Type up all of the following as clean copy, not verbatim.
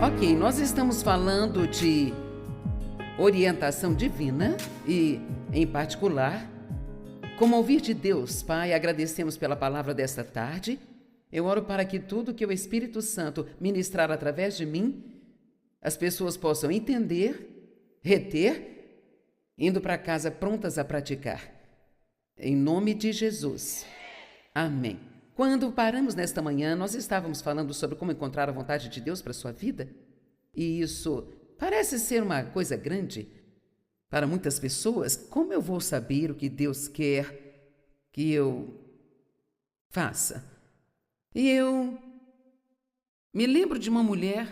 Ok, nós estamos falando de orientação divina e, em particular, como ouvir de Deus. Pai, agradecemos pela palavra desta tarde. Eu oro para que tudo que o Espírito Santo ministrar através de mim, as pessoas possam entender, reter, indo para casa prontas a praticar. Em nome de Jesus. Amém. Quando paramos nesta manhã, nós estávamos falando sobre como encontrar a vontade de Deus para a sua vida. E isso parece ser uma coisa grande para muitas pessoas. Como eu vou saber o que Deus quer que eu faça? E eu me lembro de uma mulher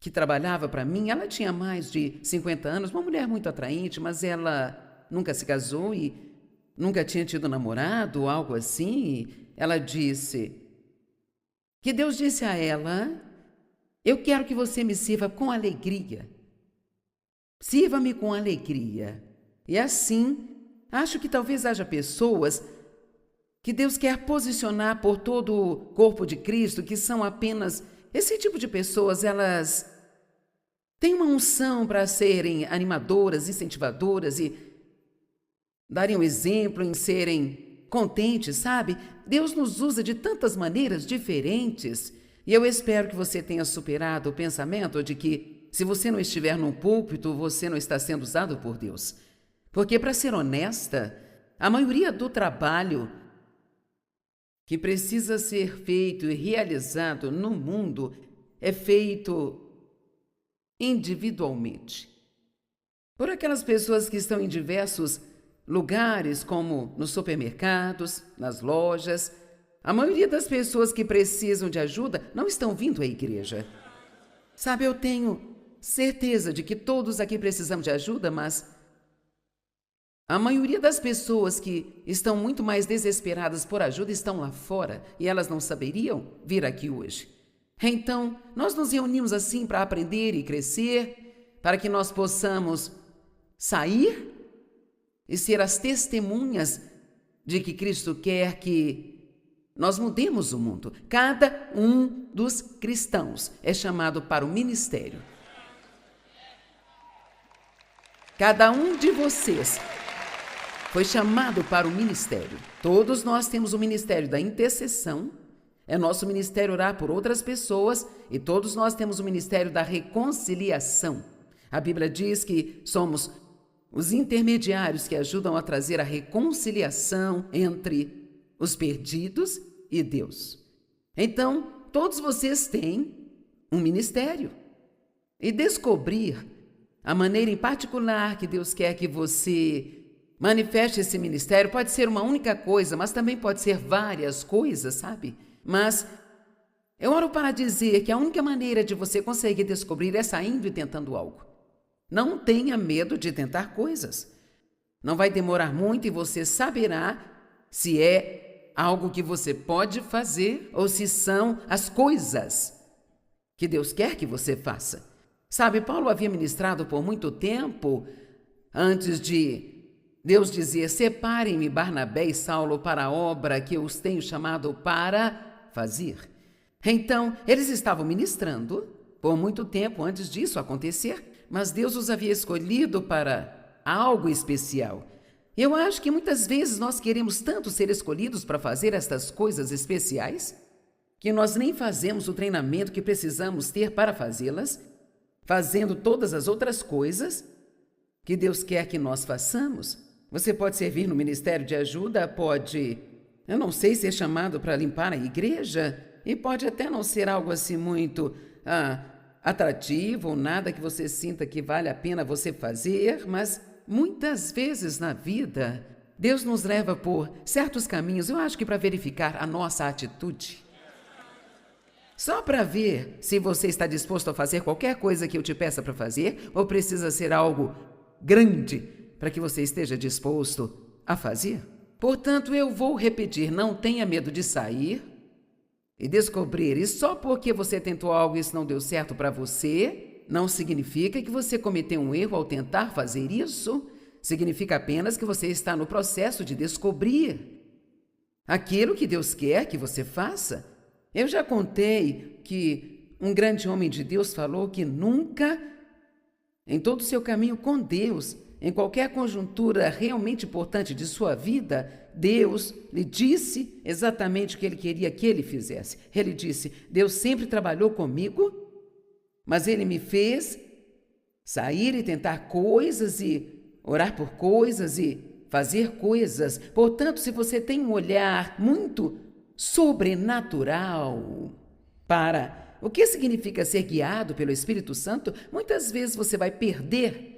que trabalhava para mim. Ela tinha mais de 50 anos, uma mulher muito atraente, mas ela nunca se casou e nunca tinha tido namorado ou algo assim. E ela disse que Deus disse a ela: eu quero que você me sirva com alegria. Sirva-me com alegria. E assim, acho que talvez haja pessoas que Deus quer posicionar por todo o corpo de Cristo, que são apenas esse tipo de pessoas. Elas têm uma unção para serem animadoras, incentivadoras e darem um exemplo em serem contentes, sabe? Deus nos usa de tantas maneiras diferentes. E eu espero que você tenha superado o pensamento de que, se você não estiver num púlpito, você não está sendo usado por Deus. Porque, para ser honesta, a maioria do trabalho que precisa ser feito e realizado no mundo é feito individualmente. Por aquelas pessoas que estão em diversos lugares, como nos supermercados, nas lojas. A maioria das pessoas que precisam de ajuda não estão vindo à igreja. Sabe, eu tenho certeza de que todos aqui precisamos de ajuda, mas a maioria das pessoas que estão muito mais desesperadas por ajuda estão lá fora e elas não saberiam vir aqui hoje. Então, nós nos reunimos assim para aprender e crescer, para que nós possamos sair e ser as testemunhas de que Cristo quer que nós mudemos o mundo. Cada um dos cristãos é chamado para o ministério. Cada um de vocês foi chamado para o ministério. Todos nós temos o ministério da intercessão. É nosso ministério orar por outras pessoas. E todos nós temos o ministério da reconciliação. A Bíblia diz que somos os intermediários que ajudam a trazer a reconciliação entre os perdidos e Deus. Então, todos vocês têm um ministério. E descobrir a maneira em particular que Deus quer que você manifeste esse ministério pode ser uma única coisa, mas também pode ser várias coisas, sabe? Mas eu oro para dizer que a única maneira de você conseguir descobrir é saindo e tentando algo. Não tenha medo de tentar coisas. Não vai demorar muito e você saberá se é algo que você pode fazer ou se são as coisas que Deus quer que você faça. Sabe, Paulo havia ministrado por muito tempo antes de Deus dizer: separem-me Barnabé e Saulo para a obra que eu os tenho chamado para fazer. Então, eles estavam ministrando por muito tempo antes disso acontecer. Mas Deus os havia escolhido para algo especial. Eu acho que muitas vezes nós queremos tanto ser escolhidos para fazer estas coisas especiais, que nós nem fazemos o treinamento que precisamos ter para fazê-las, fazendo todas as outras coisas que Deus quer que nós façamos. Você pode servir no ministério de ajuda, pode, eu não sei, ser chamado para limpar a igreja, e pode até não ser algo assim muito atrativo ou nada que você sinta que vale a pena você fazer, mas muitas vezes na vida Deus nos leva por certos caminhos, eu acho que para verificar a nossa atitude. Só para ver se você está disposto a fazer qualquer coisa que eu te peça para fazer, ou precisa ser algo grande para que você esteja disposto a fazer. Portanto, eu vou repetir: não tenha medo de sair e descobrir. E só porque você tentou algo e isso não deu certo para você, não significa que você cometeu um erro ao tentar fazer isso. Significa apenas que você está no processo de descobrir aquilo que Deus quer que você faça. Eu já contei que um grande homem de Deus falou que nunca, em todo o seu caminho com Deus, em qualquer conjuntura realmente importante de sua vida, Deus lhe disse exatamente o que ele queria que ele fizesse. Ele disse: Deus sempre trabalhou comigo, mas ele me fez sair e tentar coisas e orar por coisas e fazer coisas. Portanto, se você tem um olhar muito sobrenatural para o que significa ser guiado pelo Espírito Santo, muitas vezes você vai perder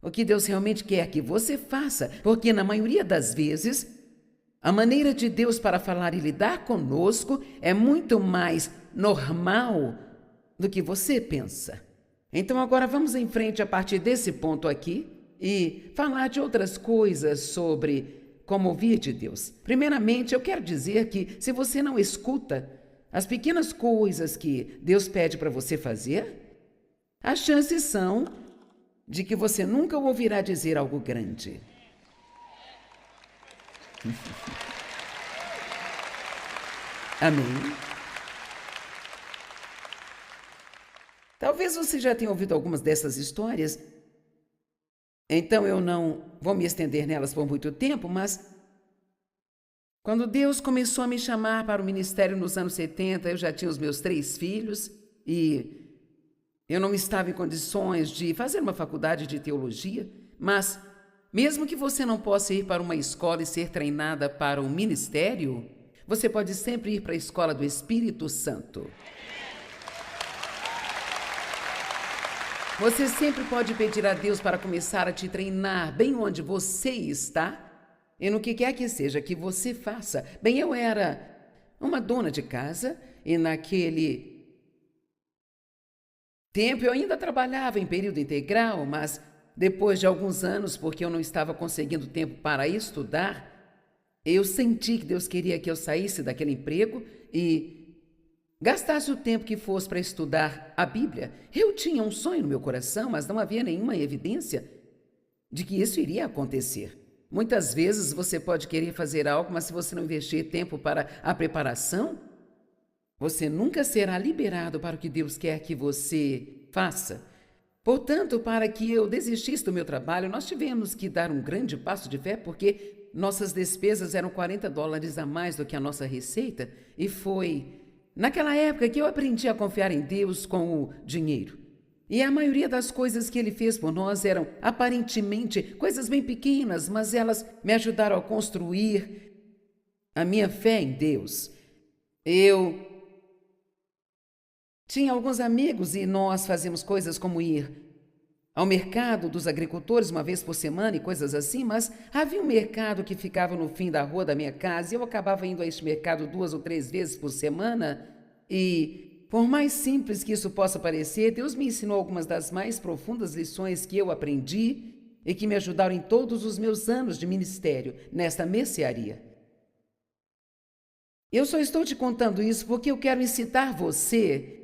o que Deus realmente quer que você faça, porque na maioria das vezes, a maneira de Deus para falar e lidar conosco é muito mais normal do que você pensa. Então agora vamos em frente a partir desse ponto aqui e falar de outras coisas sobre como ouvir de Deus. Primeiramente, eu quero dizer que se você não escuta as pequenas coisas que Deus pede para você fazer, as chances são de que você nunca o ouvirá dizer algo grande. Amém? Talvez você já tenha ouvido algumas dessas histórias, então eu não vou me estender nelas por muito tempo, mas quando Deus começou a me chamar para o ministério nos anos 70, eu já tinha os meus 3 filhos e eu não estava em condições de fazer uma faculdade de teologia, mas mesmo que você não possa ir para uma escola e ser treinada para o ministério, você pode sempre ir para a escola do Espírito Santo. Você sempre pode pedir a Deus para começar a te treinar bem onde você está e no que quer que seja que você faça. Bem, eu era uma dona de casa e naquele tempo eu ainda trabalhava em período integral, mas depois de alguns anos, porque eu não estava conseguindo tempo para estudar, eu senti que Deus queria que eu saísse daquele emprego e gastasse o tempo que fosse para estudar a Bíblia. Eu tinha um sonho no meu coração, mas não havia nenhuma evidência de que isso iria acontecer. Muitas vezes você pode querer fazer algo, mas se você não investir tempo para a preparação, você nunca será liberado para o que Deus quer que você faça. Portanto, para que eu desistisse do meu trabalho, nós tivemos que dar um grande passo de fé, porque nossas despesas eram $40 a mais do que a nossa receita, e foi naquela época que eu aprendi a confiar em Deus com o dinheiro. E a maioria das coisas que Ele fez por nós eram aparentemente coisas bem pequenas, mas elas me ajudaram a construir a minha fé em Deus. Eu tinha alguns amigos e nós fazíamos coisas como ir ao mercado dos agricultores uma vez por semana e coisas assim, mas havia um mercado que ficava no fim da rua da minha casa e eu acabava indo a este mercado 2 ou 3 vezes por semana e, por mais simples que isso possa parecer, Deus me ensinou algumas das mais profundas lições que eu aprendi e que me ajudaram em todos os meus anos de ministério nesta mercearia. Eu só estou te contando isso porque eu quero incitar você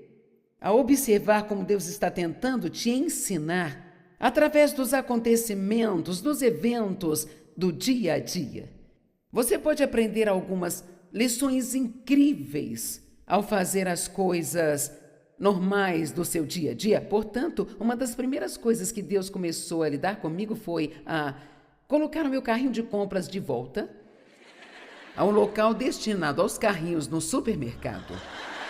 a observar como Deus está tentando te ensinar através dos acontecimentos, dos eventos do dia a dia. Você pode aprender algumas lições incríveis ao fazer as coisas normais do seu dia a dia. Portanto, uma das primeiras coisas que Deus começou a lidar comigo foi a colocar o meu carrinho de compras de volta ao local destinado aos carrinhos no supermercado.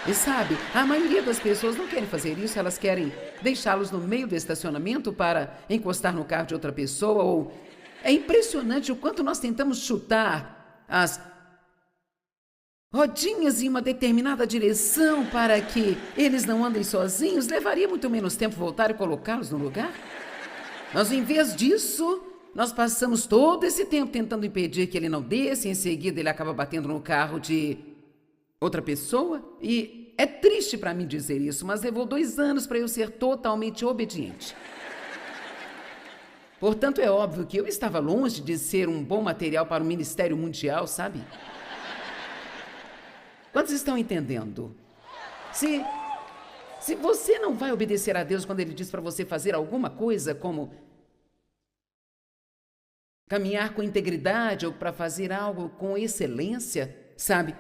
E sabe, a maioria das pessoas não querem fazer isso, elas querem deixá-los no meio do estacionamento para encostar no carro de outra pessoa, ou é impressionante o quanto nós tentamos chutar as rodinhas em uma determinada direção para que eles não andem sozinhos. Levaria muito menos tempo voltar e colocá-los no lugar. Mas em vez disso, nós passamos todo esse tempo tentando impedir que ele não desça, e em seguida ele acaba batendo no carro de outra pessoa, e é triste para mim dizer isso, mas levou 2 anos para eu ser totalmente obediente. Portanto, é óbvio que eu estava longe de ser um bom material para o Ministério Mundial, sabe? Quantos estão entendendo? Se você não vai obedecer a Deus quando Ele diz para você fazer alguma coisa, como caminhar com integridade ou para fazer algo com excelência, sabe?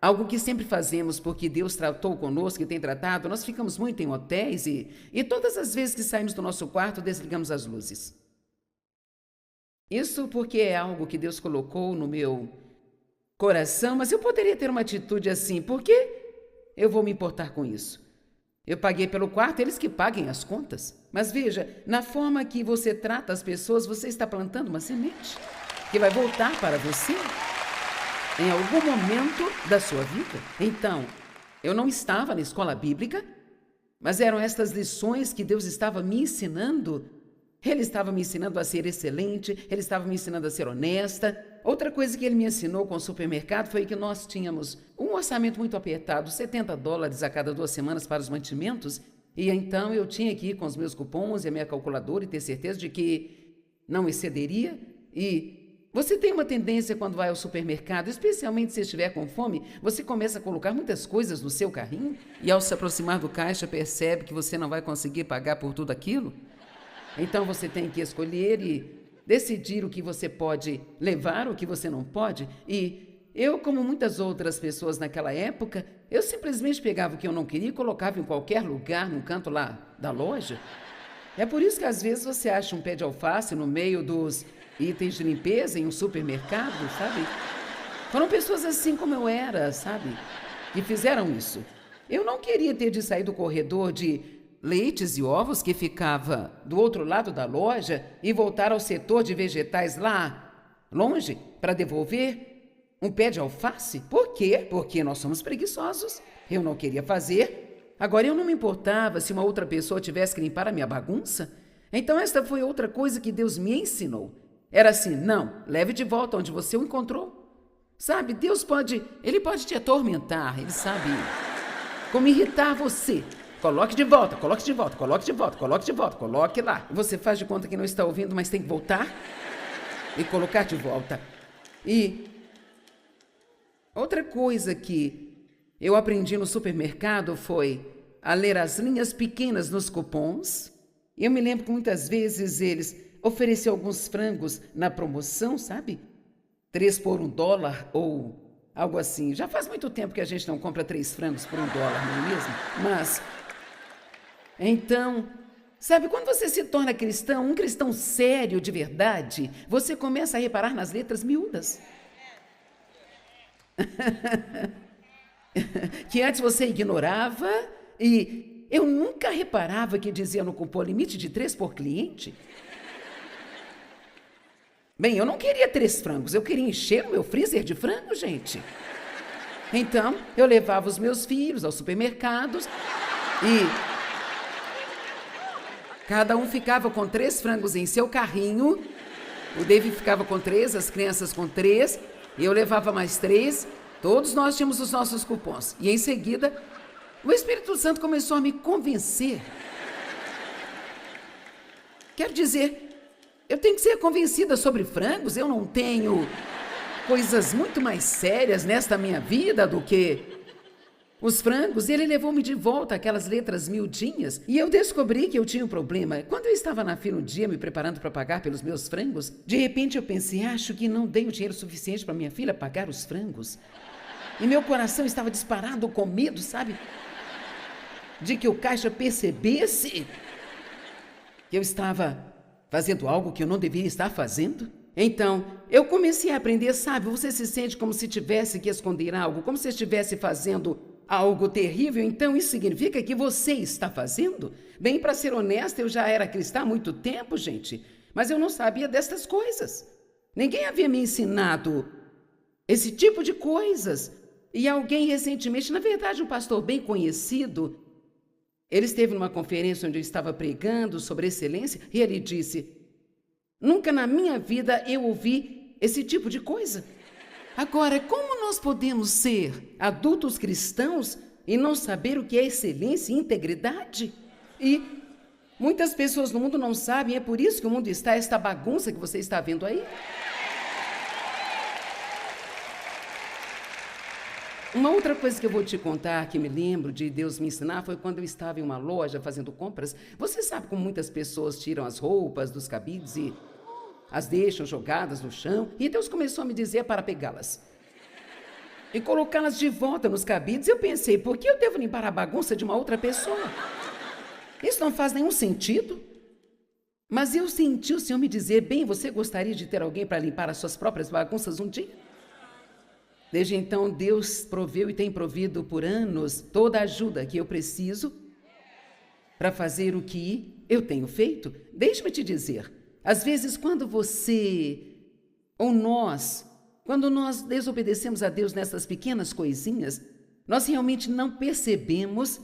algo que sempre fazemos porque Deus tratou conosco e tem tratado, nós ficamos muito em hotéis e todas as vezes que saímos do nosso quarto, desligamos as luzes. Isso porque é algo que Deus colocou no meu coração, mas eu poderia ter uma atitude assim, por que eu vou me importar com isso? Eu paguei pelo quarto, eles que paguem as contas. Mas veja, na forma que você trata as pessoas, você está plantando uma semente que vai voltar para você em algum momento da sua vida. Então, eu não estava na escola bíblica, mas eram estas lições que Deus estava me ensinando. Ele estava me ensinando a ser excelente, ele estava me ensinando a ser honesta. Outra coisa que ele me ensinou com o supermercado foi que nós tínhamos um orçamento muito apertado, $70 a cada 2 semanas para os mantimentos, e então eu tinha que ir com os meus cupons e a minha calculadora e ter certeza de que não excederia. E você tem uma tendência quando vai ao supermercado, especialmente se estiver com fome, você começa a colocar muitas coisas no seu carrinho e ao se aproximar do caixa percebe que você não vai conseguir pagar por tudo aquilo. Então você tem que escolher e decidir o que você pode levar, o que você não pode. E eu, como muitas outras pessoas naquela época, eu simplesmente pegava o que eu não queria e colocava em qualquer lugar, num canto lá da loja. É por isso que às vezes você acha um pé de alface no meio dos itens de limpeza em um supermercado, sabe? Foram pessoas assim como eu era, sabe? Que fizeram isso. Eu não queria ter de sair do corredor de leites e ovos que ficava do outro lado da loja e voltar ao setor de vegetais lá longe para devolver um pé de alface. Por quê? Porque nós somos preguiçosos. Eu não queria fazer. Agora, eu não me importava se uma outra pessoa tivesse que limpar a minha bagunça. Então, esta foi outra coisa que Deus me ensinou. Era assim, não, leve de volta onde você o encontrou. Sabe, Ele pode te atormentar, Ele sabe como irritar você. Coloque de volta, coloque de volta, coloque de volta, coloque de volta, coloque lá. Você faz de conta que não está ouvindo, mas tem que voltar e colocar de volta. E outra coisa que eu aprendi no supermercado foi a ler as linhas pequenas nos cupons. Eu me lembro que muitas vezes eles ofereciam alguns frangos na promoção, sabe? 3 por $1 ou algo assim. Já faz muito tempo que a gente não compra 3 frangos por $1, não é mesmo? Mas então, sabe, quando você se torna cristão, um cristão sério de verdade, você começa a reparar nas letras miúdas. Que antes você ignorava e eu nunca reparava que dizia no cupom limite de 3 por cliente. Bem, eu não queria 3 frangos, eu queria encher o meu freezer de frango, gente. Então, eu levava os meus filhos aos supermercados e cada um ficava com 3 frangos em seu carrinho. O David ficava com 3, as crianças com 3. Eu levava mais 3. Todos nós tínhamos os nossos cupons. E em seguida, o Espírito Santo começou a me convencer. Quero dizer, eu tenho que ser convencida sobre frangos. Eu não tenho coisas muito mais sérias nesta minha vida do que os frangos. E ele levou-me de volta aquelas letras miudinhas e eu descobri que eu tinha um problema. Quando eu estava na fila um dia me preparando para pagar pelos meus frangos, de repente eu pensei, acho que não dei o dinheiro suficiente para minha filha pagar os frangos. E meu coração estava disparado com medo, sabe? De que o caixa percebesse que eu estava fazendo algo que eu não deveria estar fazendo. Então, eu comecei a aprender, sabe? Você se sente como se tivesse que esconder algo, como se estivesse fazendo algo terrível, então isso significa que você está fazendo? Bem, para ser honesta, eu já era cristã há muito tempo, gente, mas eu não sabia destas coisas. Ninguém havia me ensinado esse tipo de coisas. E alguém recentemente, na verdade um pastor bem conhecido, ele esteve numa conferência onde eu estava pregando sobre excelência e ele disse, nunca na minha vida eu ouvi esse tipo de coisa. Agora, como nós podemos ser adultos cristãos e não saber o que é excelência e integridade? E muitas pessoas no mundo não sabem, é por isso que o mundo está esta bagunça que você está vendo aí. Uma outra coisa que eu vou te contar, que me lembro de Deus me ensinar, foi quando eu estava em uma loja fazendo compras. Você sabe como muitas pessoas tiram as roupas dos cabides e as deixam jogadas no chão? E Deus começou a me dizer para pegá-las. e colocá-las de volta nos cabides. Eu pensei, por que eu devo limpar a bagunça de uma outra pessoa? Isso não faz nenhum sentido. Mas eu senti o Senhor me dizer, bem, você gostaria de ter alguém para limpar as suas próprias bagunças um dia? Desde então, Deus proveu e tem provido por anos toda a ajuda que eu preciso para fazer o que eu tenho feito. Deixe-me te dizer, às vezes quando você ou nós, quando nós desobedecemos a Deus nessas pequenas coisinhas, nós realmente não percebemos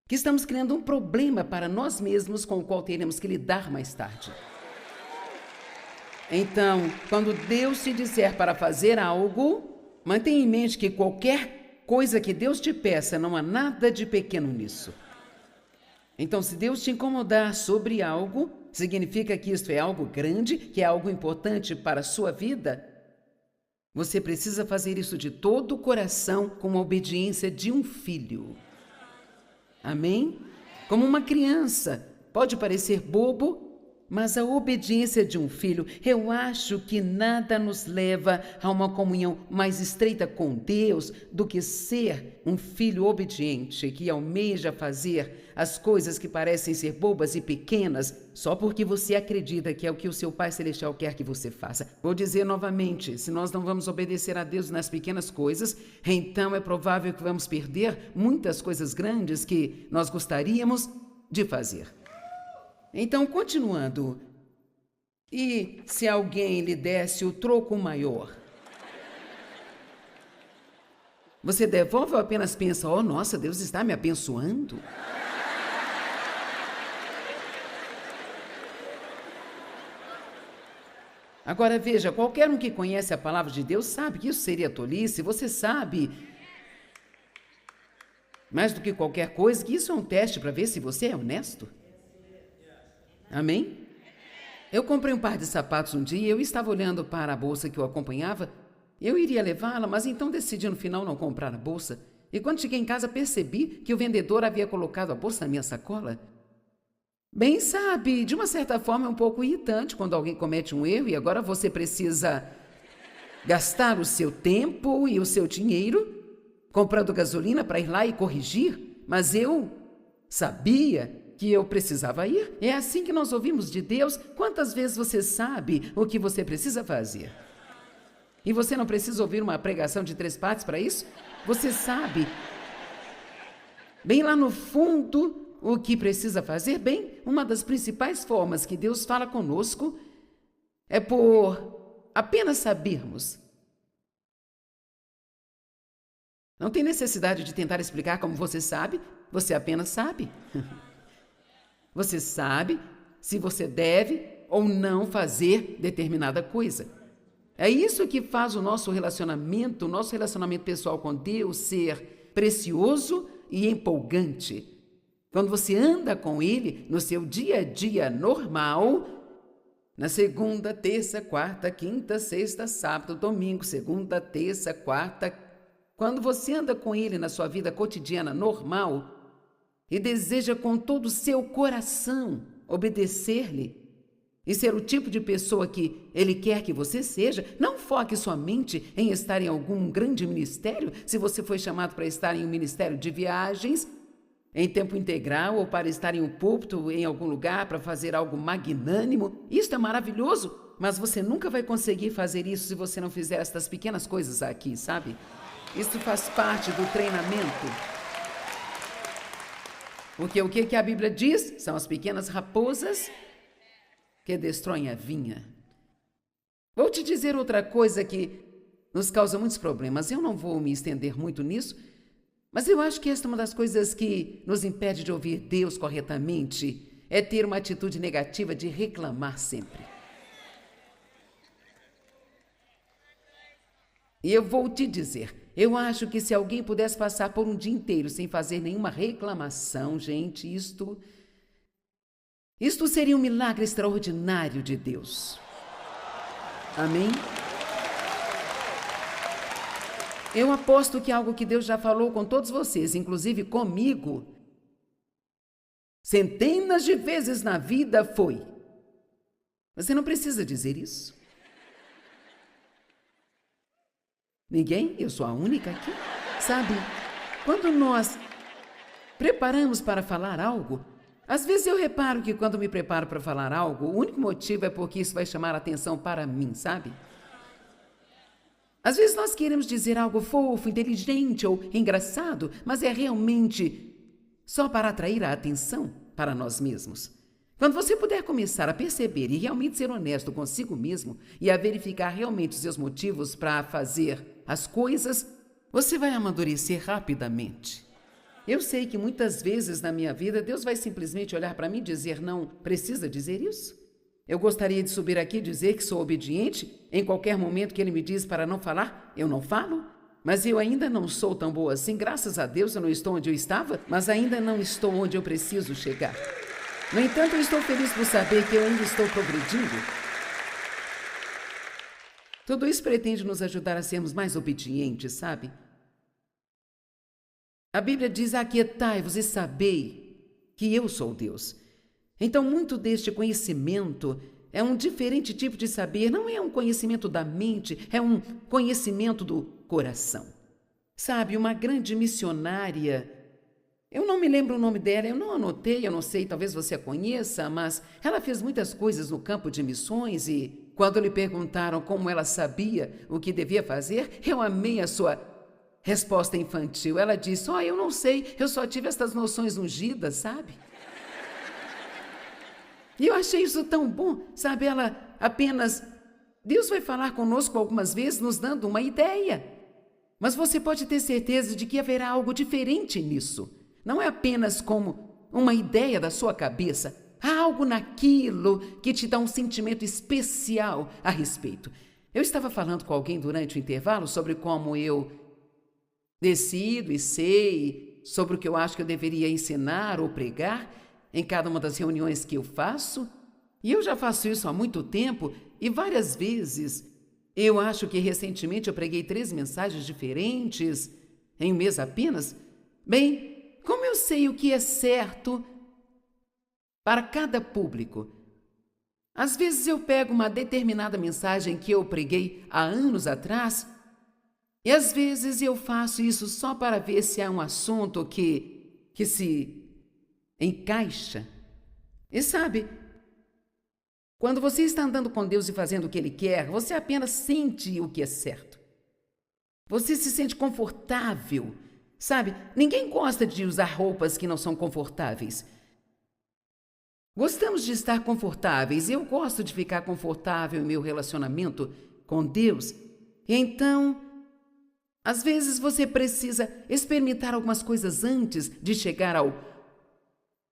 que estamos criando um problema para nós mesmos com o qual teremos que lidar mais tarde. Então, quando Deus te disser para fazer algo, mantenha em mente que qualquer coisa que Deus te peça, não há nada de pequeno nisso. Então, se Deus te incomodar sobre algo, significa que isto é algo grande, que é algo importante para a sua vida. Você precisa fazer isso de todo o coração, com a obediência de um filho. Amém? Como uma criança. Pode parecer bobo, mas a obediência de um filho, eu acho que nada nos leva a uma comunhão mais estreita com Deus do que ser um filho obediente que almeja fazer as coisas que parecem ser bobas e pequenas só porque você acredita que é o que o seu Pai Celestial quer que você faça. Vou dizer novamente, se nós não vamos obedecer a Deus nas pequenas coisas, então é provável que vamos perder muitas coisas grandes que nós gostaríamos de fazer. Então, continuando, e se alguém lhe desse o troco maior? Você devolve ou apenas pensa, oh, nossa, Deus está me abençoando? Agora veja, qualquer um que conhece a palavra de Deus sabe que isso seria tolice, você sabe, mais do que qualquer coisa, que isso é um teste para ver se você é honesto. Amém? Eu comprei um par de sapatos um dia e eu estava olhando para a bolsa que eu acompanhava. Eu iria levá-la, mas então decidi no final não comprar a bolsa. E quando cheguei em casa percebi que o vendedor havia colocado a bolsa na minha sacola. Bem, sabe, de uma certa forma é um pouco irritante quando alguém comete um erro e agora você precisa gastar o seu tempo e o seu dinheiro comprando gasolina para ir lá e corrigir. Mas eu sabia que eu precisava ir. É assim que nós ouvimos de Deus. Quantas vezes você sabe o que você precisa fazer? E você não precisa ouvir uma pregação de 3 partes para isso? Você sabe, bem lá no fundo, o que precisa fazer? Bem, uma das principais formas que Deus fala conosco é por apenas sabermos. Não tem necessidade de tentar explicar como você sabe, você apenas sabe. Você sabe se você deve ou não fazer determinada coisa. É isso que faz o nosso relacionamento pessoal com Deus ser precioso e empolgante. Quando você anda com Ele no seu dia a dia normal, na segunda, terça, quarta, quinta, sexta, sábado, domingo, segunda, terça, quarta, quando você anda com Ele na sua vida cotidiana normal, e deseja com todo o seu coração obedecer-lhe e ser o tipo de pessoa que Ele quer que você seja, não foque somente em estar em algum grande ministério, se você foi chamado para estar em um ministério de viagens, em tempo integral, ou para estar em um púlpito em algum lugar, para fazer algo magnânimo. Isso é maravilhoso, mas você nunca vai conseguir fazer isso se você não fizer estas pequenas coisas aqui, sabe? Isso faz parte do treinamento. Porque o que a Bíblia diz? São as pequenas raposas que destroem a vinha. Vou te dizer outra coisa que nos causa muitos problemas. Eu não vou me estender muito nisso, mas eu acho que esta é uma das coisas que nos impede de ouvir Deus corretamente, é ter uma atitude negativa de reclamar sempre. E eu vou te dizer, eu acho que se alguém pudesse passar por um dia inteiro sem fazer nenhuma reclamação, gente, isto seria um milagre extraordinário de Deus. Amém? Eu aposto que algo que Deus já falou com todos vocês, inclusive comigo, centenas de vezes na vida foi: você não precisa dizer isso. Ninguém? Eu sou a única aqui? Sabe, quando nós preparamos para falar algo, às vezes eu reparo que quando me preparo para falar algo, o único motivo é porque isso vai chamar a atenção para mim, sabe? Às vezes nós queremos dizer algo fofo, inteligente ou engraçado, mas é realmente só para atrair a atenção para nós mesmos. Quando você puder começar a perceber e realmente ser honesto consigo mesmo e a verificar realmente os seus motivos para fazer as coisas, você vai amadurecer rapidamente. Eu sei que muitas vezes na minha vida Deus vai simplesmente olhar para mim e dizer: não precisa dizer isso. Eu gostaria de subir aqui e dizer que sou obediente. Em qualquer momento que Ele me diz para não falar, eu não falo. Mas eu ainda não sou tão boa assim. Graças a Deus eu não estou onde eu estava, mas ainda não estou onde eu preciso chegar. No entanto, eu estou feliz por saber que eu ainda estou progredindo. Tudo isso pretende nos ajudar a sermos mais obedientes, sabe? A Bíblia diz: aquietai-vos e sabei que eu sou Deus. Então, muito deste conhecimento é um diferente tipo de saber, não é um conhecimento da mente, é um conhecimento do coração. Sabe, uma grande missionária, eu não me lembro o nome dela, eu não anotei, eu não sei, talvez você a conheça, mas ela fez muitas coisas no campo de missões e quando lhe perguntaram como ela sabia o que devia fazer, eu amei a sua resposta infantil. Ela disse: eu não sei, eu só tive estas noções ungidas, sabe? E eu achei isso tão bom, sabe? Ela apenas... Deus vai falar conosco algumas vezes, nos dando uma ideia. Mas você pode ter certeza de que haverá algo diferente nisso. Não é apenas como uma ideia da sua cabeça. Há algo naquilo que te dá um sentimento especial a respeito. Eu estava falando com alguém durante o intervalo sobre como eu decido e sei sobre o que eu acho que eu deveria ensinar ou pregar em cada uma das reuniões que eu faço. E eu já faço isso há muito tempo e várias vezes. Eu acho que recentemente eu preguei 3 mensagens diferentes em um mês apenas. Bem, como eu sei o que é certo para cada público? Às vezes eu pego uma determinada mensagem que eu preguei há anos atrás e às vezes eu faço isso só para ver se há um assunto que se encaixa. E sabe, quando você está andando com Deus e fazendo o que Ele quer, você apenas sente o que é certo. Você se sente confortável, sabe? Ninguém gosta de usar roupas que não são confortáveis. Gostamos de estar confortáveis. Eu gosto de ficar confortável em meu relacionamento com Deus. E então, às vezes você precisa experimentar algumas coisas antes de chegar ao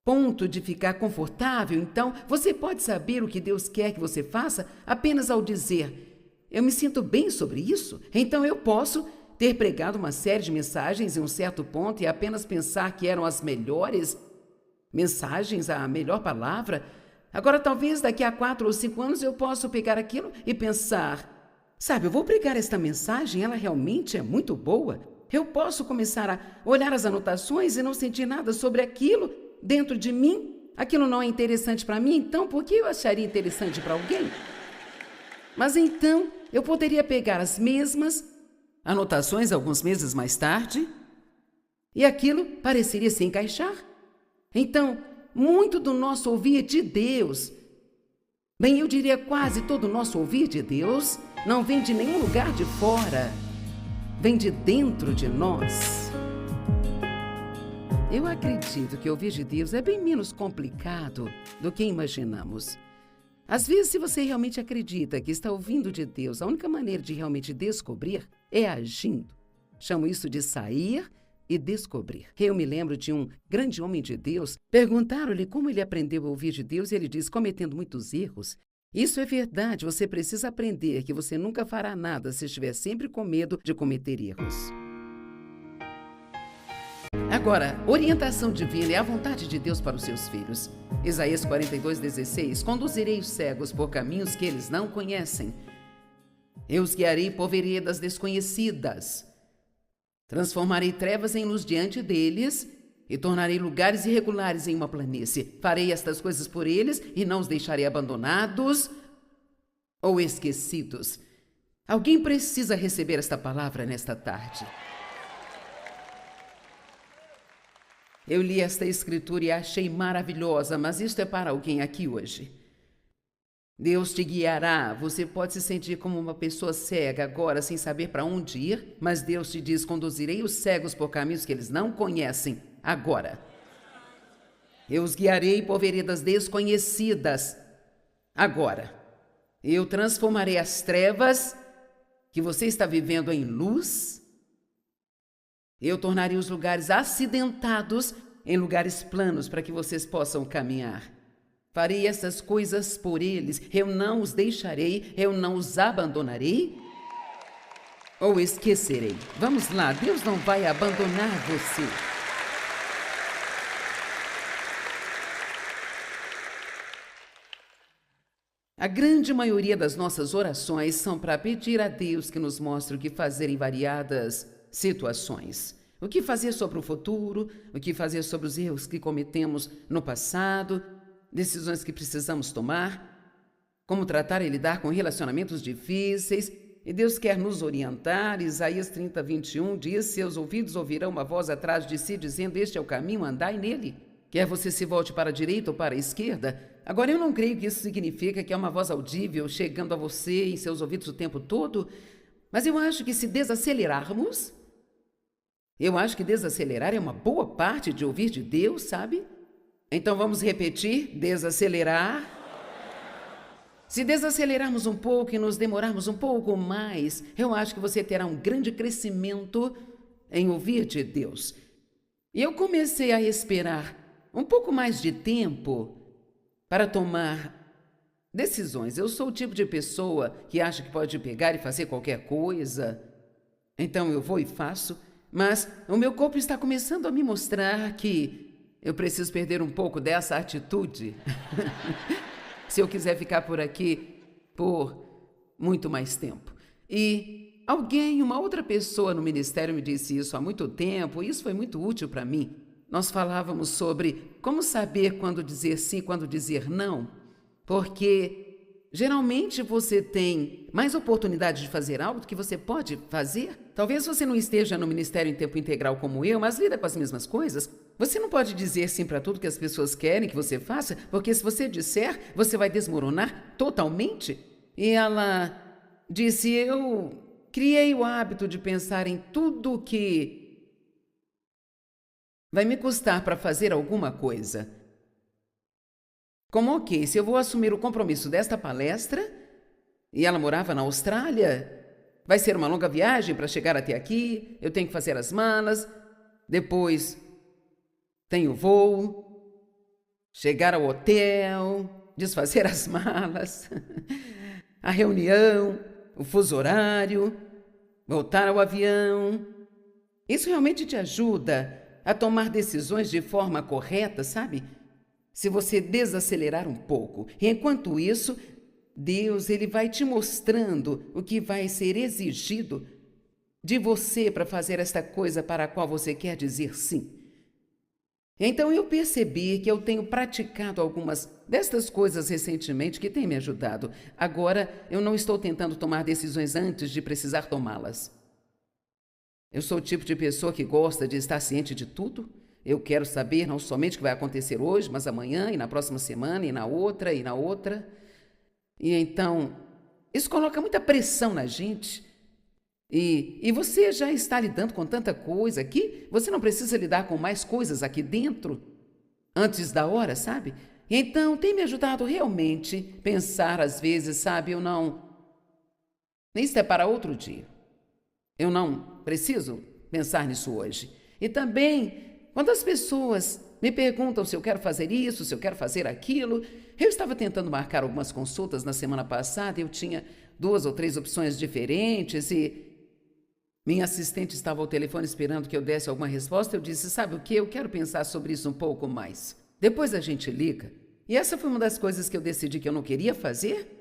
ponto de ficar confortável. Então, você pode saber o que Deus quer que você faça apenas ao dizer: eu me sinto bem sobre isso, então eu posso ter pregado uma série de mensagens em um certo ponto e apenas pensar que eram as melhores mensagens, a melhor palavra. Agora, talvez daqui a 4 ou 5 anos eu possa pegar aquilo e pensar: sabe, eu vou pregar esta mensagem, ela realmente é muito boa. Eu posso começar a olhar as anotações e não sentir nada sobre aquilo dentro de mim. Aquilo não é interessante para mim, então por que eu acharia interessante para alguém? Mas então eu poderia pegar as mesmas anotações alguns meses mais tarde e aquilo pareceria se encaixar. Então, muito do nosso ouvir de Deus, bem, eu diria quase todo o nosso ouvir de Deus, não vem de nenhum lugar de fora, vem de dentro de nós. Eu acredito que ouvir de Deus é bem menos complicado do que imaginamos. Às vezes, se você realmente acredita que está ouvindo de Deus, a única maneira de realmente descobrir é agindo. Chamo isso de sair e descobrir. Eu me lembro de um grande homem de Deus. Perguntaram-lhe como ele aprendeu a ouvir de Deus e ele diz: cometendo muitos erros. Isso é verdade, você precisa aprender que você nunca fará nada se estiver sempre com medo de cometer erros. Agora, orientação divina é a vontade de Deus para os seus filhos. Isaías 42:16: conduzirei os cegos por caminhos que eles não conhecem. Eu os guiarei por veredas desconhecidas. Transformarei trevas em luz diante deles e tornarei lugares irregulares em uma planície. Farei estas coisas por eles e não os deixarei abandonados ou esquecidos. Alguém precisa receber esta palavra nesta tarde. Eu li esta escritura e a achei maravilhosa, mas isto é para alguém aqui hoje. Deus te guiará. Você pode se sentir como uma pessoa cega agora, sem saber para onde ir, mas Deus te diz: conduzirei os cegos por caminhos que eles não conhecem agora. Eu os guiarei por veredas desconhecidas agora. Eu transformarei as trevas que você está vivendo em luz. Eu tornarei os lugares acidentados em lugares planos para que vocês possam caminhar. Farei essas coisas por eles. Eu não os deixarei, eu não os abandonarei ou esquecerei. Vamos lá, Deus não vai abandonar você. A grande maioria das nossas orações são para pedir a Deus que nos mostre o que fazer em variadas situações. O que fazer sobre o futuro, o que fazer sobre os erros que cometemos no passado, decisões que precisamos tomar, como tratar e lidar com relacionamentos difíceis. E Deus quer nos orientar. Isaías 30, 21 diz: seus ouvidos ouvirão uma voz atrás de si dizendo: este é o caminho, andai nele. Quer você se volte para a direita ou para a esquerda? Agora, eu não creio que isso significa que é uma voz audível chegando a você em seus ouvidos o tempo todo, mas eu acho que se desacelerarmos, eu acho que desacelerar é uma boa parte de ouvir de Deus, sabe? Então vamos repetir: desacelerar. Se desacelerarmos um pouco e nos demorarmos um pouco mais, eu acho que você terá um grande crescimento em ouvir de Deus. E eu comecei a esperar um pouco mais de tempo para tomar decisões. Eu sou o tipo de pessoa que acha que pode pegar e fazer qualquer coisa. Então eu vou e faço, mas o meu corpo está começando a me mostrar que eu preciso perder um pouco dessa atitude. Se eu quiser ficar por aqui por muito mais tempo. E uma outra pessoa no ministério me disse isso há muito tempo, e isso foi muito útil para mim. Nós falávamos sobre como saber quando dizer sim, quando dizer não, porque geralmente você tem mais oportunidade de fazer algo do que você pode fazer. Talvez você não esteja no ministério em tempo integral como eu, mas lida com as mesmas coisas. Você não pode dizer sim para tudo que as pessoas querem que você faça, porque se você disser, você vai desmoronar totalmente. E ela disse: eu criei o hábito de pensar em tudo que vai me custar para fazer alguma coisa. Como, ok, se eu vou assumir o compromisso desta palestra, e ela morava na Austrália, vai ser uma longa viagem para chegar até aqui, eu tenho que fazer as malas, depois tem o voo, chegar ao hotel, desfazer as malas, a reunião, o fuso horário, voltar ao avião. Isso realmente te ajuda a tomar decisões de forma correta, sabe? Se você desacelerar um pouco. E enquanto isso, Deus ele vai te mostrando o que vai ser exigido de você para fazer esta coisa para a qual você quer dizer sim. Então eu percebi que eu tenho praticado algumas destas coisas recentemente que têm me ajudado. Agora eu não estou tentando tomar decisões antes de precisar tomá-las. Eu sou o tipo de pessoa que gosta de estar ciente de tudo. Eu quero saber não somente o que vai acontecer hoje, mas amanhã e na próxima semana e na outra e na outra. E então, isso coloca muita pressão na gente. E você já está lidando com tanta coisa aqui, você não precisa lidar com mais coisas aqui dentro antes da hora, sabe? E então, tem me ajudado realmente pensar às vezes, sabe, isso é para outro dia. Eu não preciso pensar nisso hoje. E também, quando as pessoas me perguntam se eu quero fazer isso, se eu quero fazer aquilo, eu estava tentando marcar algumas consultas na semana passada e eu tinha 2 ou 3 opções diferentes e minha assistente estava ao telefone esperando que eu desse alguma resposta. Eu disse: sabe o que? Eu quero pensar sobre isso um pouco mais. Depois a gente liga. E essa foi uma das coisas que eu decidi que eu não queria fazer.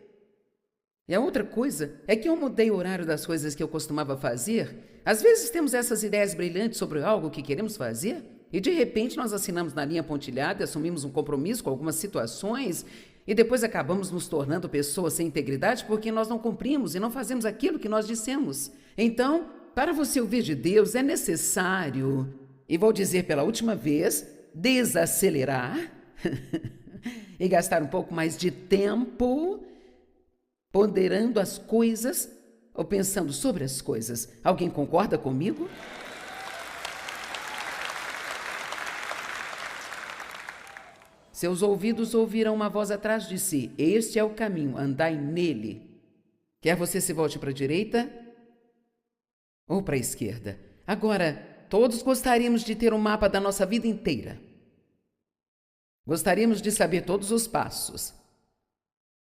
E a outra coisa é que eu mudei o horário das coisas que eu costumava fazer. Às vezes temos essas ideias brilhantes sobre algo que queremos fazer E de repente nós assinamos na linha pontilhada, assumimos um compromisso com algumas situações e depois acabamos nos tornando pessoas sem integridade porque nós não cumprimos e não fazemos aquilo que nós dissemos. Então, para você ouvir de Deus é necessário, e vou dizer pela última vez, desacelerar e gastar um pouco mais de tempo ponderando as coisas ou pensando sobre as coisas. Alguém concorda comigo? Seus ouvidos ouvirão uma voz atrás de si. Este é o caminho, andai nele. Quer você se volte para a direita ou para a esquerda? Agora, todos gostaríamos de ter um mapa da nossa vida inteira. Gostaríamos de saber todos os passos.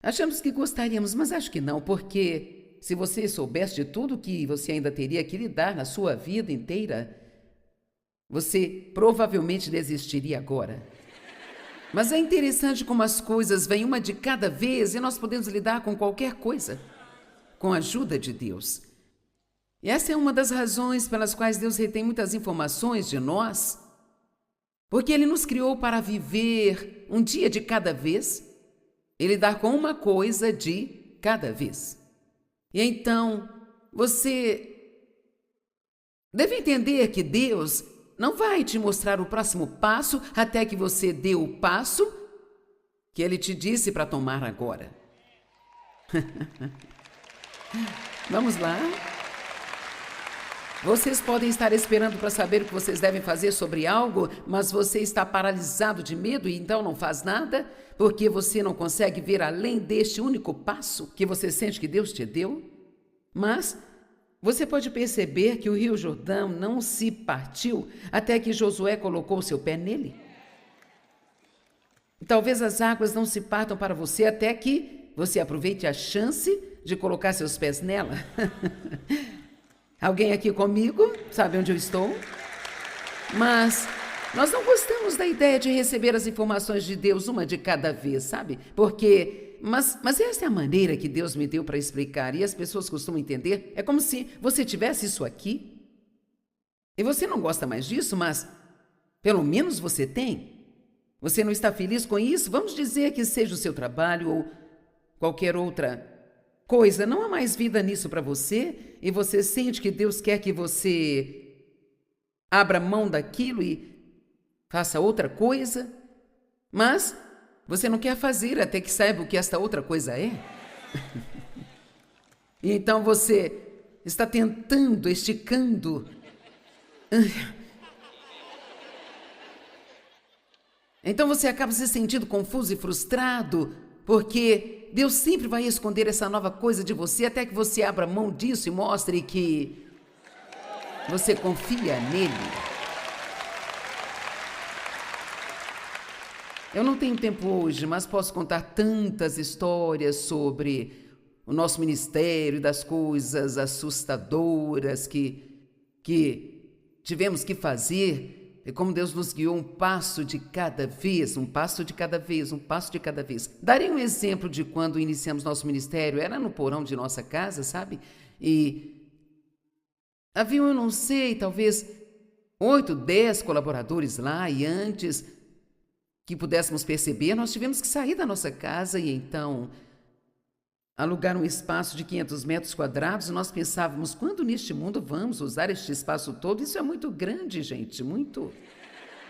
Achamos que gostaríamos, mas acho que não, porque se você soubesse de tudo que você ainda teria que lidar na sua vida inteira, você provavelmente desistiria agora. Mas é interessante como as coisas vêm uma de cada vez e nós podemos lidar com qualquer coisa, com a ajuda de Deus. E essa é uma das razões pelas quais Deus retém muitas informações de nós, porque Ele nos criou para viver um dia de cada vez e lidar com uma coisa de cada vez. E então, você deve entender que Deus não vai te mostrar o próximo passo até que você dê o passo que Ele te disse para tomar agora. Vamos lá? Vocês podem estar esperando para saber o que vocês devem fazer sobre algo, mas você está paralisado de medo e então não faz nada, porque você não consegue ver além deste único passo que você sente que Deus te deu. Mas você pode perceber que o Rio Jordão não se partiu até que Josué colocou seu pé nele. E talvez as águas não se partam para você até que você aproveite a chance de colocar seus pés nela. Alguém aqui comigo? Sabe onde eu estou? Mas nós não gostamos da ideia de receber as informações de Deus uma de cada vez, sabe? Mas essa é a maneira que Deus me deu para explicar e as pessoas costumam entender. É como se você tivesse isso aqui e você não gosta mais disso, mas pelo menos você tem. Você não está feliz com isso? Vamos dizer que seja o seu trabalho ou qualquer outra coisa. Não há mais vida nisso para você e você sente que Deus quer que você abra mão daquilo e faça outra coisa, mas você não quer fazer até que saiba o que esta outra coisa é. E então você está tentando, esticando. Então você acaba se sentindo confuso e frustrado, porque Deus sempre vai esconder essa nova coisa de você até que você abra mão disso e mostre que você confia nele. Eu não tenho tempo hoje, mas posso contar tantas histórias sobre o nosso ministério, das coisas assustadoras que tivemos que fazer, e como Deus nos guiou um passo de cada vez, um passo de cada vez, um passo de cada vez. Darei um exemplo de quando iniciamos nosso ministério, era no porão de nossa casa, sabe? E havia, eu não sei, talvez 8, 10 colaboradores lá, e antes que pudéssemos perceber, nós tivemos que sair da nossa casa e então alugar um espaço de 500 metros quadrados. Nós pensávamos, quando neste mundo vamos usar este espaço todo? Isso é muito grande, gente, muito.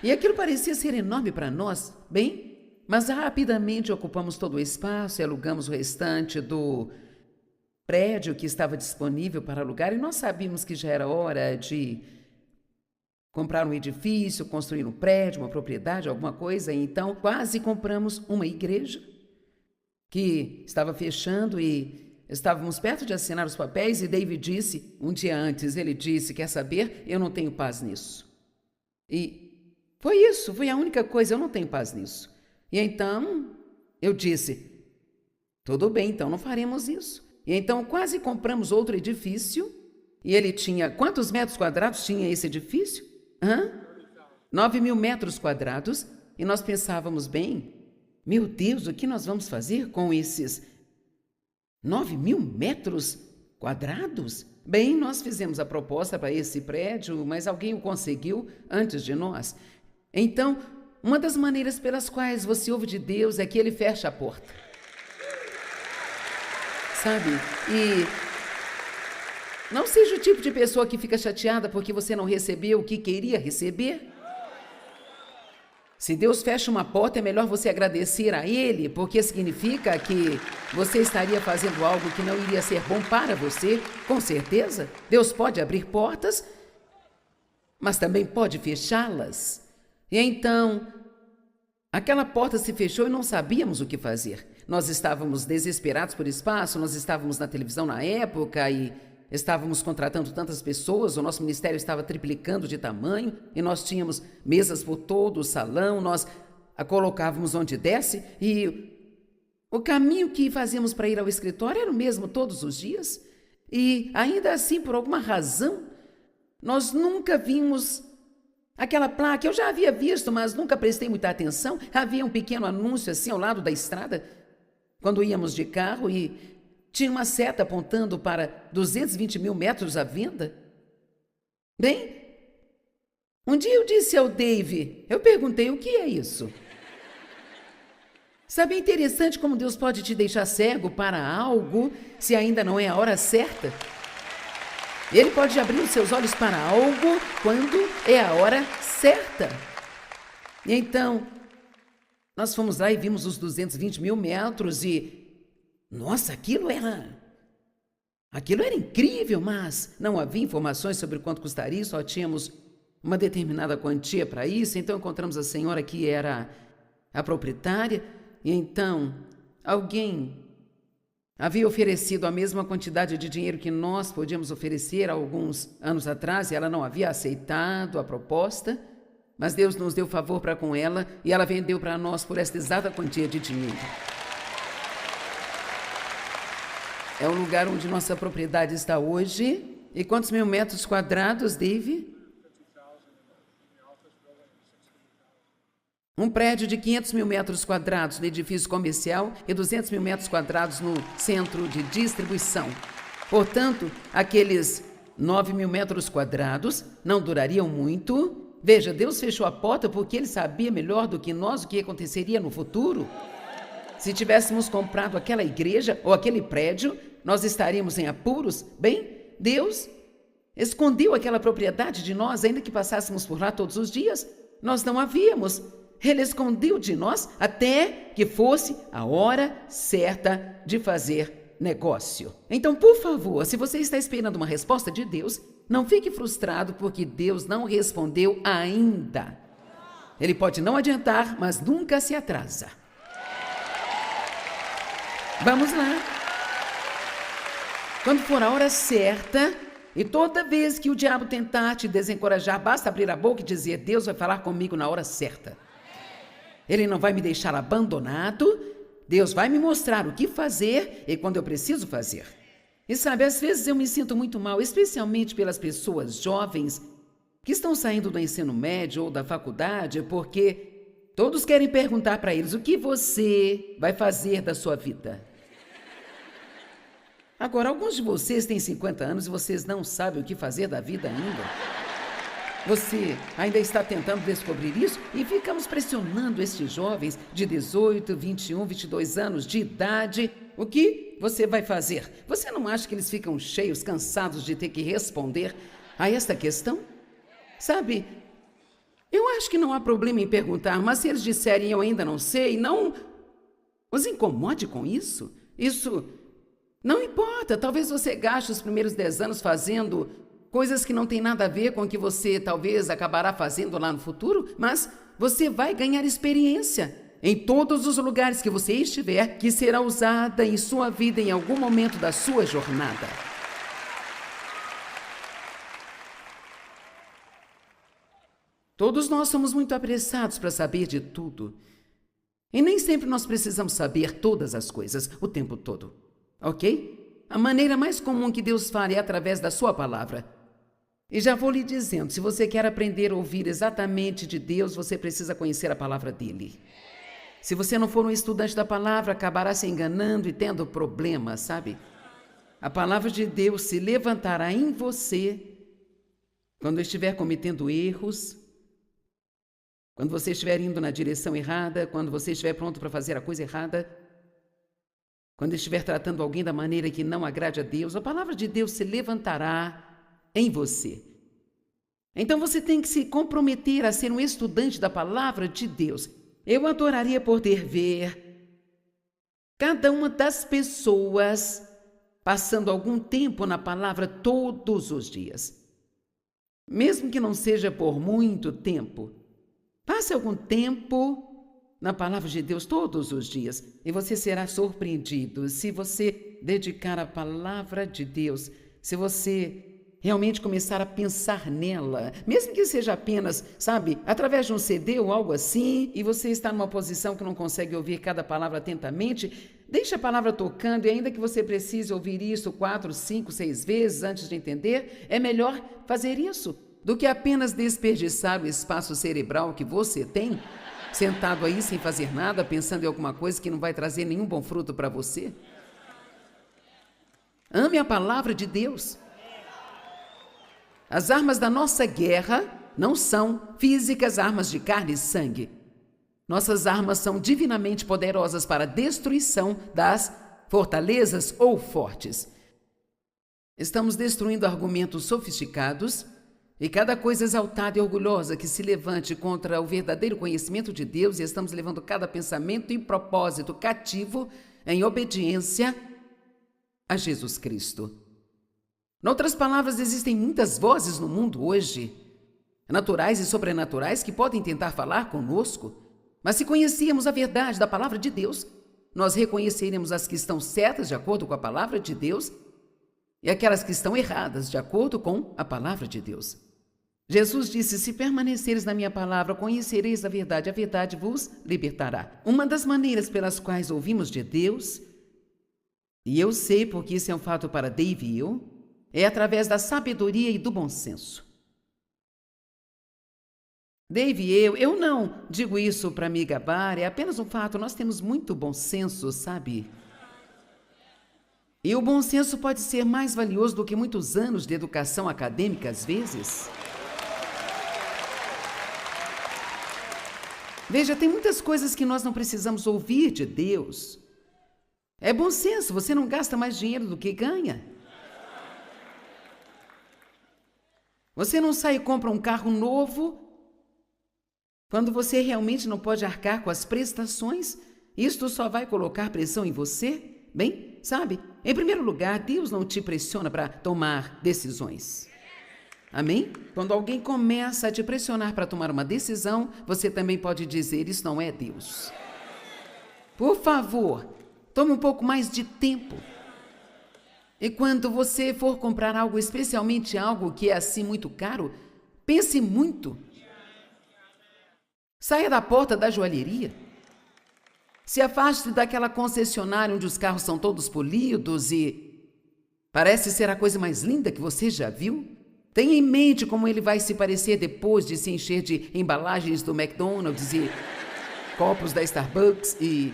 E aquilo parecia ser enorme para nós, bem, mas rapidamente ocupamos todo o espaço e alugamos o restante do prédio que estava disponível para alugar, e nós sabíamos que já era hora de comprar um edifício, construir um prédio, uma propriedade, alguma coisa, e então quase compramos uma igreja que estava fechando e estávamos perto de assinar os papéis e David disse, um dia antes, ele disse, quer saber, eu não tenho paz nisso. E foi isso, foi a única coisa, eu não tenho paz nisso. E então eu disse, tudo bem, então não faremos isso. E então quase compramos outro edifício e ele tinha, quantos metros quadrados tinha esse edifício? 9.000 metros quadrados, e nós pensávamos, bem, meu Deus, o que nós vamos fazer com esses 9.000 metros quadrados? Bem, nós fizemos a proposta para esse prédio, mas alguém o conseguiu antes de nós. Então, uma das maneiras pelas quais você ouve de Deus é que Ele fecha a porta. Sabe? E não seja o tipo de pessoa que fica chateada porque você não recebeu o que queria receber. Se Deus fecha uma porta, é melhor você agradecer a Ele, porque significa que você estaria fazendo algo que não iria ser bom para você, com certeza. Deus pode abrir portas, mas também pode fechá-las. E então, aquela porta se fechou e não sabíamos o que fazer. Nós estávamos desesperados por espaço, nós estávamos na televisão na época e estávamos contratando tantas pessoas, o nosso ministério estava triplicando de tamanho e nós tínhamos mesas por todo o salão, nós a colocávamos onde desce e o caminho que fazíamos para ir ao escritório era o mesmo todos os dias. E ainda assim, por alguma razão, nós nunca vimos aquela placa. Eu já havia visto, mas nunca prestei muita atenção. Havia um pequeno anúncio assim ao lado da estrada, quando íamos de carro e tinha uma seta apontando para 220 mil metros à venda. Bem, um dia eu disse ao Dave, eu perguntei, o que é isso? Sabe, é interessante como Deus pode te deixar cego para algo se ainda não é a hora certa. Ele pode abrir os seus olhos para algo quando é a hora certa. E então, nós fomos lá e vimos os 220 mil metros e nossa, aquilo era incrível, mas não havia informações sobre quanto custaria, só tínhamos uma determinada quantia para isso. Então encontramos a senhora que era a proprietária e então alguém havia oferecido a mesma quantidade de dinheiro que nós podíamos oferecer há alguns anos atrás e ela não havia aceitado a proposta, mas Deus nos deu favor para com ela e ela vendeu para nós por esta exata quantia de dinheiro. É o lugar onde nossa propriedade está hoje. E quantos mil metros quadrados, Dave? Um prédio de 500 mil metros quadrados no edifício comercial e 200 mil metros quadrados no centro de distribuição. Portanto, aqueles 9 mil metros quadrados não durariam muito. Veja, Deus fechou a porta porque Ele sabia melhor do que nós o que aconteceria no futuro. Se tivéssemos comprado aquela igreja ou aquele prédio, nós estaríamos em apuros. Bem, Deus escondeu aquela propriedade de nós, ainda que passássemos por lá todos os dias. Nós não a víamos. Ele escondeu de nós até que fosse a hora certa de fazer negócio. Então, por favor, se você está esperando uma resposta de Deus, não fique frustrado porque Deus não respondeu ainda. Ele pode não adiantar, mas nunca se atrasa. Vamos lá. Quando for a hora certa, e toda vez que o diabo tentar te desencorajar, basta abrir a boca e dizer, Deus vai falar comigo na hora certa. Ele não vai me deixar abandonado, Deus vai me mostrar o que fazer e quando eu preciso fazer. E sabe, às vezes eu me sinto muito mal, especialmente pelas pessoas jovens que estão saindo do ensino médio ou da faculdade, porque todos querem perguntar para eles, o que você vai fazer da sua vida? Agora, alguns de vocês têm 50 anos e vocês não sabem o que fazer da vida ainda. Você ainda está tentando descobrir isso e ficamos pressionando estes jovens de 18, 21, 22 anos de idade. O que você vai fazer? Você não acha que eles ficam cheios, cansados de ter que responder a esta questão? Sabe, eu acho que não há problema em perguntar, mas se eles disserem eu ainda não sei, não os incomode com isso. Isso não importa, talvez você gaste os primeiros 10 anos fazendo coisas que não têm nada a ver com o que você talvez acabará fazendo lá no futuro, mas você vai ganhar experiência em todos os lugares que você estiver, que será usada em sua vida em algum momento da sua jornada. Todos nós somos muito apressados para saber de tudo. E nem sempre nós precisamos saber todas as coisas o tempo todo. Ok? A maneira mais comum que Deus fala é através da sua palavra. E já vou lhe dizendo, se você quer aprender a ouvir exatamente de Deus, você precisa conhecer a palavra dele. Se você não for um estudante da palavra, acabará se enganando e tendo problemas, sabe? A palavra de Deus se levantará em você quando estiver cometendo erros, quando você estiver indo na direção errada, quando você estiver pronto para fazer a coisa errada, quando estiver tratando alguém da maneira que não agrade a Deus, a palavra de Deus se levantará em você. Então você tem que se comprometer a ser um estudante da palavra de Deus. Eu adoraria poder ver cada uma das pessoas passando algum tempo na palavra todos os dias. Mesmo que não seja por muito tempo, passe algum tempo na palavra de Deus todos os dias e você será surpreendido se você dedicar a palavra de Deus, se você realmente começar a pensar nela, mesmo que seja apenas, através de um CD ou algo assim, e você está numa posição que não consegue ouvir cada palavra atentamente, deixe a palavra tocando e ainda que você precise ouvir isso 4, 5, 6 vezes antes de entender, é melhor fazer isso do que apenas desperdiçar o espaço cerebral que você tem, sentado aí sem fazer nada, pensando em alguma coisa que não vai trazer nenhum bom fruto para você. Ame a palavra de Deus. As armas da nossa guerra não são físicas, armas de carne e sangue. Nossas armas são divinamente poderosas para a destruição das fortalezas ou fortes. Estamos destruindo argumentos sofisticados e cada coisa exaltada e orgulhosa que se levante contra o verdadeiro conhecimento de Deus, e estamos levando cada pensamento e propósito cativo em obediência a Jesus Cristo. Em outras palavras, existem muitas vozes no mundo hoje, naturais e sobrenaturais, que podem tentar falar conosco, mas se conhecíamos a verdade da palavra de Deus, nós reconheceríamos as que estão certas de acordo com a palavra de Deus e aquelas que estão erradas de acordo com a palavra de Deus. Jesus disse: se permaneceres na minha palavra, conhecereis a verdade vos libertará. Uma das maneiras pelas quais ouvimos de Deus, e eu sei porque isso é um fato para Dave e eu, é através da sabedoria e do bom senso. Dave e eu não digo isso para me gabar, é apenas um fato, nós temos muito bom senso, sabe? E o bom senso pode ser mais valioso do que muitos anos de educação acadêmica, às vezes. Veja, tem muitas coisas que nós não precisamos ouvir de Deus. É bom senso, você não gasta mais dinheiro do que ganha. Você não sai e compra um carro novo quando você realmente não pode arcar com as prestações. Isto só vai colocar pressão em você. Bem, em primeiro lugar, Deus não te pressiona para tomar decisões. Amém? Quando alguém começa a te pressionar para tomar uma decisão, você também pode dizer: isso não é Deus. Por favor, tome um pouco mais de tempo. E quando você for comprar algo, especialmente algo que é assim muito caro, pense muito. Saia da porta da joalheria. Se afaste daquela concessionária onde os carros são todos polidos e parece ser a coisa mais linda que você já viu. Tenha em mente como ele vai se parecer depois de se encher de embalagens do McDonald's e copos da Starbucks e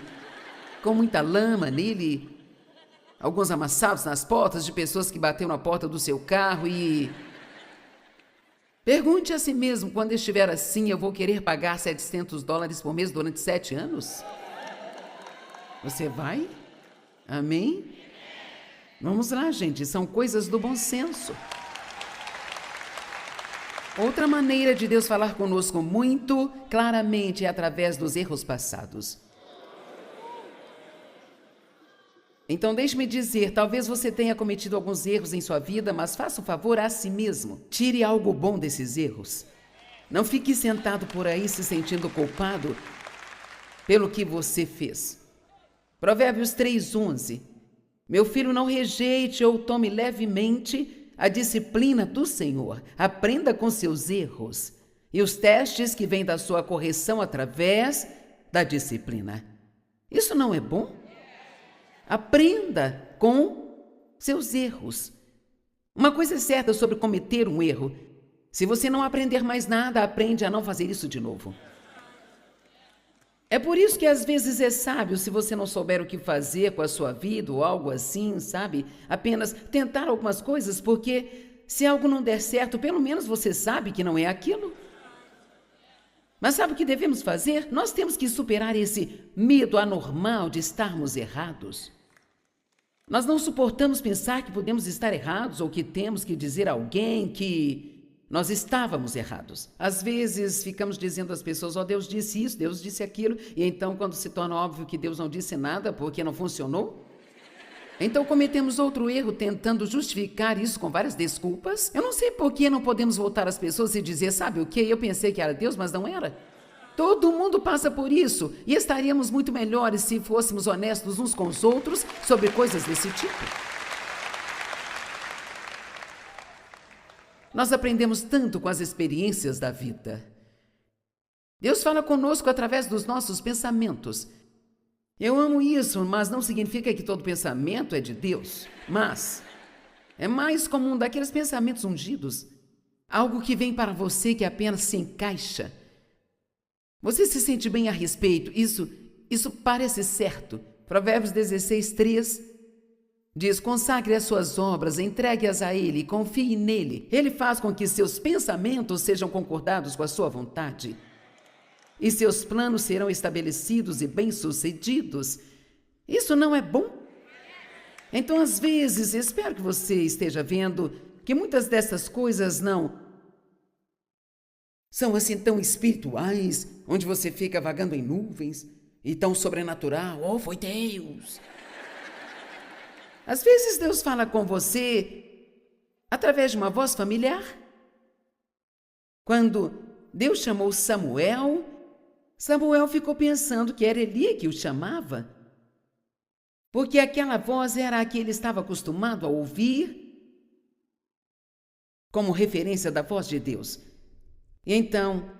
com muita lama nele. Alguns amassados nas portas de pessoas que bateram na porta do seu carro e... Pergunte a si mesmo: quando estiver assim, eu vou querer pagar $700 por mês durante 7 anos? Você vai? Amém? Vamos lá, gente, são coisas do bom senso. Outra maneira de Deus falar conosco muito claramente é através dos erros passados. Então, deixe-me dizer, talvez você tenha cometido alguns erros em sua vida, mas faça um favor a si mesmo. Tire algo bom desses erros. Não fique sentado por aí se sentindo culpado pelo que você fez. Provérbios 3:11. Meu filho, não rejeite ou tome levemente a disciplina do Senhor. Aprenda com seus erros e os testes que vêm da sua correção através da disciplina. Isso não é bom? Aprenda com seus erros. Uma coisa é certa sobre cometer um erro: se você não aprender mais nada, aprende a não fazer isso de novo. É por isso que às vezes é sábio, se você não souber o que fazer com a sua vida ou algo assim, sabe? Apenas tentar algumas coisas, porque se algo não der certo, pelo menos você sabe que não é aquilo. Mas sabe o que devemos fazer? Nós temos que superar esse medo anormal de estarmos errados. Nós não suportamos pensar que podemos estar errados ou que temos que dizer a alguém que nós estávamos errados. Às vezes ficamos dizendo às pessoas, Deus disse isso, Deus disse aquilo, e então quando se torna óbvio que Deus não disse nada porque não funcionou, então cometemos outro erro tentando justificar isso com várias desculpas. Eu não sei por que não podemos voltar às pessoas e dizer, sabe o que? Eu pensei que era Deus, mas não era. Todo mundo passa por isso e estaríamos muito melhores se fôssemos honestos uns com os outros sobre coisas desse tipo. Nós aprendemos tanto com as experiências da vida. Deus fala conosco através dos nossos pensamentos. Eu amo isso, mas não significa que todo pensamento é de Deus. Mas é mais comum daqueles pensamentos ungidos, algo que vem para você que apenas se encaixa. Você se sente bem a respeito, isso parece certo. Provérbios 16:3 diz, consagre as suas obras, entregue-as a Ele, confie nele. Ele faz com que seus pensamentos sejam concordados com a sua vontade. E seus planos serão estabelecidos e bem-sucedidos. Isso não é bom? Então, às vezes, espero que você esteja vendo que muitas dessas coisas não são assim tão espirituais, onde você fica vagando em nuvens, e tão sobrenatural, foi Deus. Às vezes Deus fala com você através de uma voz familiar. Quando Deus chamou Samuel, Samuel ficou pensando que era Eli que o chamava, porque aquela voz era a que ele estava acostumado a ouvir como referência da voz de Deus. E então,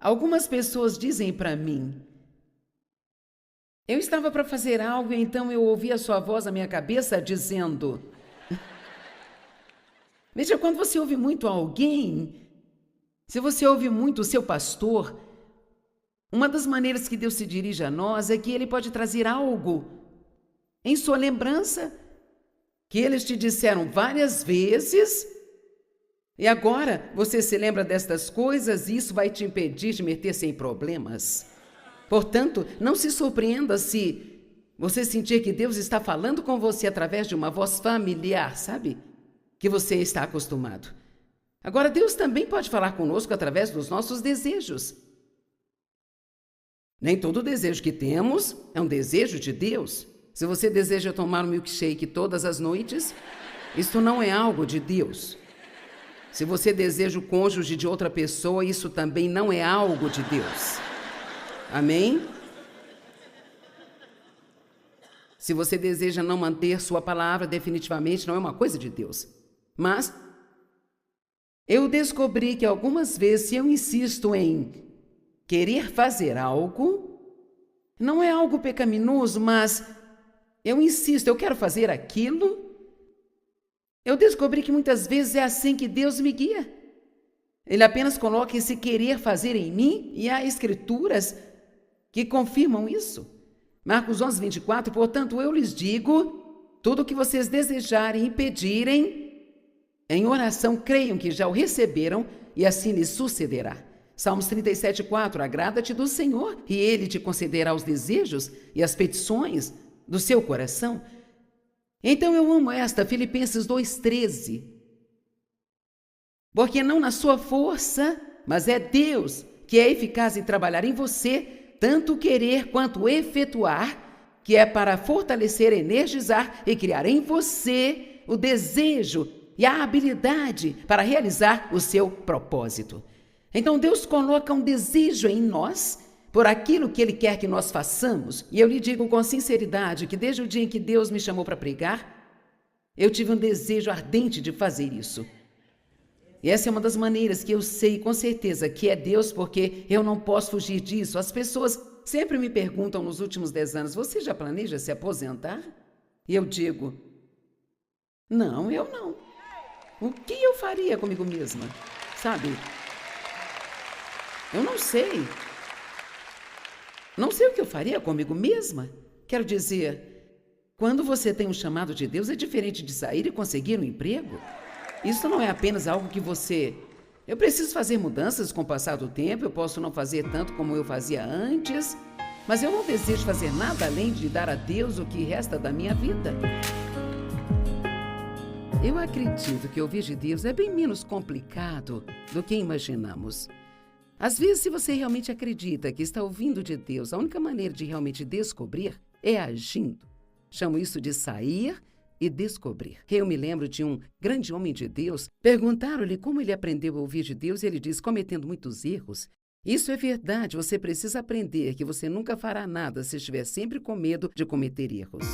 algumas pessoas dizem para mim, eu estava para fazer algo e então eu ouvi a sua voz na minha cabeça dizendo... Veja, quando você ouve muito alguém, se você ouve muito o seu pastor, uma das maneiras que Deus se dirige a nós é que Ele pode trazer algo em sua lembrança, que eles te disseram várias vezes, e agora você se lembra destas coisas e isso vai te impedir de meter-se em problemas. Portanto, não se surpreenda se você sentir que Deus está falando com você através de uma voz familiar, sabe? Que você está acostumado. Agora, Deus também pode falar conosco através dos nossos desejos. Nem todo desejo que temos é um desejo de Deus. Se você deseja tomar um milkshake todas as noites, isso não é algo de Deus. Se você deseja o cônjuge de outra pessoa, isso também não é algo de Deus. Amém? Se você deseja não manter sua palavra, definitivamente não é uma coisa de Deus. Mas eu descobri que algumas vezes, se eu insisto em querer fazer algo, não é algo pecaminoso, mas eu insisto, eu quero fazer aquilo, eu descobri que muitas vezes é assim que Deus me guia. Ele apenas coloca esse querer fazer em mim e há escrituras que confirmam isso. Marcos 11:24, portanto, eu lhes digo, tudo o que vocês desejarem e pedirem, em oração creiam que já o receberam e assim lhes sucederá. Salmos 37:4, agrada-te do Senhor e Ele te concederá os desejos e as petições do seu coração. Então eu amo esta, Filipenses 2:13, porque não na sua força, mas é Deus que é eficaz em trabalhar em você, tanto querer quanto efetuar, que é para fortalecer, energizar e criar em você o desejo e a habilidade para realizar o seu propósito. Então Deus coloca um desejo em nós por aquilo que Ele quer que nós façamos. E eu lhe digo com sinceridade que desde o dia em que Deus me chamou para pregar, eu tive um desejo ardente de fazer isso. E essa é uma das maneiras que eu sei com certeza que é Deus, porque eu não posso fugir disso. As pessoas sempre me perguntam nos últimos 10 anos, você já planeja se aposentar? E eu digo, não, eu não. O que eu faria comigo mesma? Sabe? Eu não sei. Não sei o que eu faria comigo mesma. Quero dizer, quando você tem um chamado de Deus, é diferente de sair e conseguir um emprego. Isso não é apenas algo que você... Eu preciso fazer mudanças com o passar do tempo, eu posso não fazer tanto como eu fazia antes, mas eu não desejo fazer nada além de dar a Deus o que resta da minha vida. Eu acredito que ouvir de Deus é bem menos complicado do que imaginamos. Às vezes, se você realmente acredita que está ouvindo de Deus, a única maneira de realmente descobrir é agindo. Chamo isso de sair e descobrir. Eu me lembro de um grande homem de Deus. Perguntaram-lhe como ele aprendeu a ouvir de Deus e ele disse, cometendo muitos erros. Isso é verdade, você precisa aprender que você nunca fará nada se estiver sempre com medo de cometer erros.